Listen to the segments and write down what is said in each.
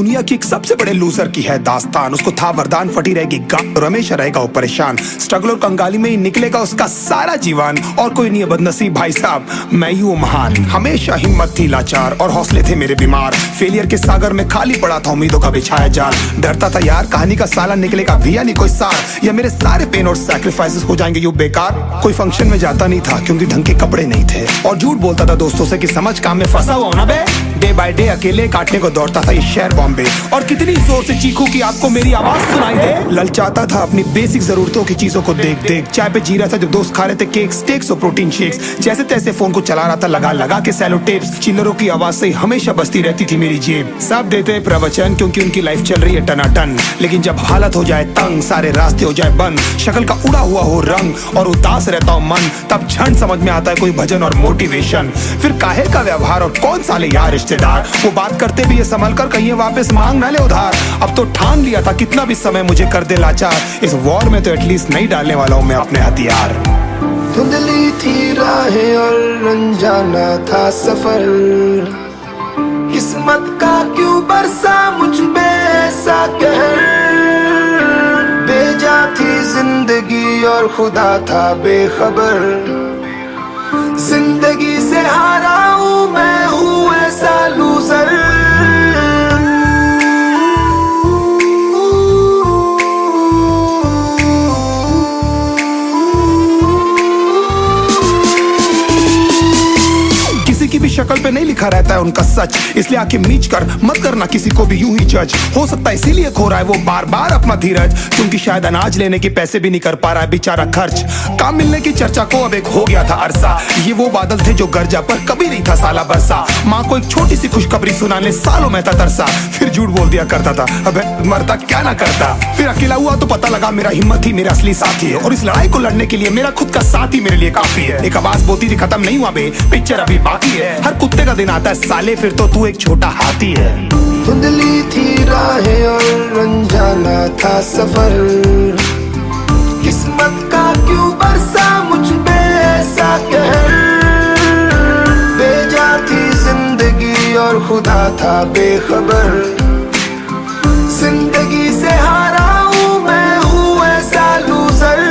दुनिया की एक सबसे बड़े लूजर की है दास्तान। उसको था वरदान, फटी रहेगी गांड और हमेशा रहेगा वो परेशान। स्ट्रगल और कंगाली में ही निकलेगा उसका सारा जीवन, और कोई नहीं है बदनसीब भाई साहब, मैं ही हूँ महान। हमेशा हिम्मत थी लाचार और हौसले थे मेरे बीमार। फेलियर के सागर में खाली पड़ा था उम्मीदों का बिछाया जाल। डरता था यार कहानी का साला निकलेगा भी या नहीं कोई सार, या मेरे सारे पेन और सैक्रिफाइसेस हो जाएंगे यूं बेकार। कोई फंक्शन में जाता नहीं था क्योंकि ढंग के कपड़े नहीं थे, और झूठ बोलता था दोस्तों से कि समझ काम में फंसा हुआ ना बे। डे बाय डे अकेले काटने को दौड़ता था ये शहर बॉम्बे, और कितनी जोर से चीखूं कि आपको मेरी आवाज सुनाई दे। ललचाता था अपनी बेसिक जरूरतों की चीजों को देख देख। चाय पे जी रहा था जब दोस्त खा रहे थे केक, स्टेक्स और प्रोटीन शेक्स। जैसे तैसे फोन को चला रहा था लगा लगा के सैलो टेप्स। चिल्लरों की आवाज से हमेशा बजती रहती थी मेरी जेब। सब देते प्रवचन क्योंकि उनकी लाइफ चल रही है टनाटन, लेकिन जब हालत हो जाए तंग, सारे रास्ते हो जाए बंद, शक्ल का उड़ा हुआ हो रंग और उदास रहता हो मन, तब क्षण समझ में आता है कोई भजन और मोटिवेशन। फिर काहे का व्यवहार और कौन साले यार रिश्तेदार, वो बात करते भी ये संभल कर कहीं वापस मांग ना ले उधार। अब तो ठान लिया था कितना भी समय मुझे कर दे लाचार, इस वॉर में तो एटलीस्ट नहीं डालने वाला हूं मैं अपने हथियार। धुंधली थी राहें और अनजाना था सफर, किस्मत का क्यों बरसा मुझ पे ऐसा कहर। बेजा थी जिंदगी और खुदा था बेखबर, जिंदगी से हारा हूँ मैं, हूँ ऐसा लूजर। की भी शक्ल पे नहीं लिखा रहता है उनका सच, इसलिए आके मीच कर मत करना किसी को भी यूं ही जज। हो सकता है इसीलिए खो रहा है वो बार बार अपना धीरज, क्योंकि शायद अनाज लेने के पैसे भी नहीं कर पा रहा है बेचारा खर्च। काम मिलने की चर्चा को अब एक हो गया था अरसा, ये वो बादल थे जो गरजा पर कभी नहीं था साला बरसा। माँ को एक छोटी सी खुशखबरी सुनाने सालों में था तरसा, फिर झूठ बोल दिया करता था अबे मरता क्या ना करता। फिर अकेला हुआ तो पता लगा मेरा हिम्मत ही मेरा असली साथी है, और इस लड़ाई को लड़ने के लिए मेरा खुद का साथ ही मेरे लिए काफी है। एक आवाज बोलती थी खत्म नहीं हुआ बे, पिक्चर अभी बाकी है। हर कुत्ते का दिन आता है साले, फिर तो तू एक छोटा हाथी है। धुंधली थी राहें और अनजाना था सफर, किस्मत का क्यों बरसा मुझ पे ऐसा कहर। बेजा थी जिंदगी और खुदा था बेखबर, जिंदगी से हारा हूँ मैं, हूँ ऐसा लूजर।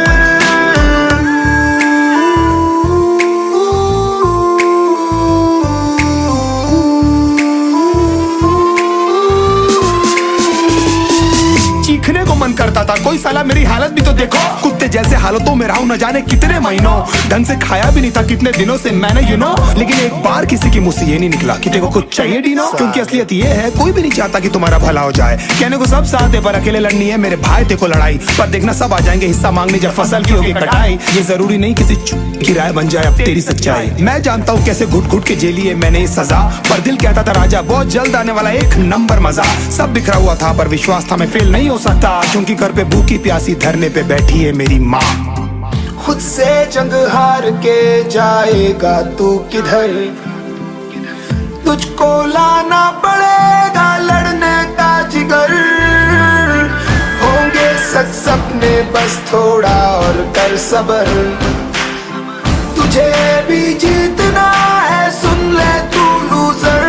चीखने को मन करता था, कोई साला मेरी हालत भी तो देखो। कुत्ते जैसे हालतों में रहा हूं न जाने कितने महीनों, ढंग से खाया भी नहीं था कितने दिनों से मैंने लेकिन एक बार किसी की मुंह से ये नहीं निकला कि तेरे को कुछ चाहिए डीनो। क्योंकि असलियत ये है कोई भी नहीं चाहता कि तुम्हारा भला हो जाए। कहने को सब साथ है पर अकेले लड़नी है मेरे भाई तेरे को लड़ाई, पर देखना सब आ जाएंगे हिस्सा मांगने जब फसल की होगी कटाई। ये जरूरी नहीं किसी की राय बन जाए अब तेरी सच्चाई। मैं जानता हूँ कैसे घुट घुट के झेली है मैंने सजा, पर दिल कहता था राजा बहुत जल्द आने वाला एक नंबर मजा। सब बिखरा हुआ था पर विश्वास था मैं फेल नहीं हो सकता, क्योंकि घर पे भूखी प्यासी धरने पे बैठी है मेरी माँ। खुद से जंग हार के जाएगा तू किधर, तुझको लाना पड़ेगा लड़ने का जिगर। होंगे सच सपने बस थोड़ा और कर सबर, तुझे भी जीतना है सुन ले तू लूजर।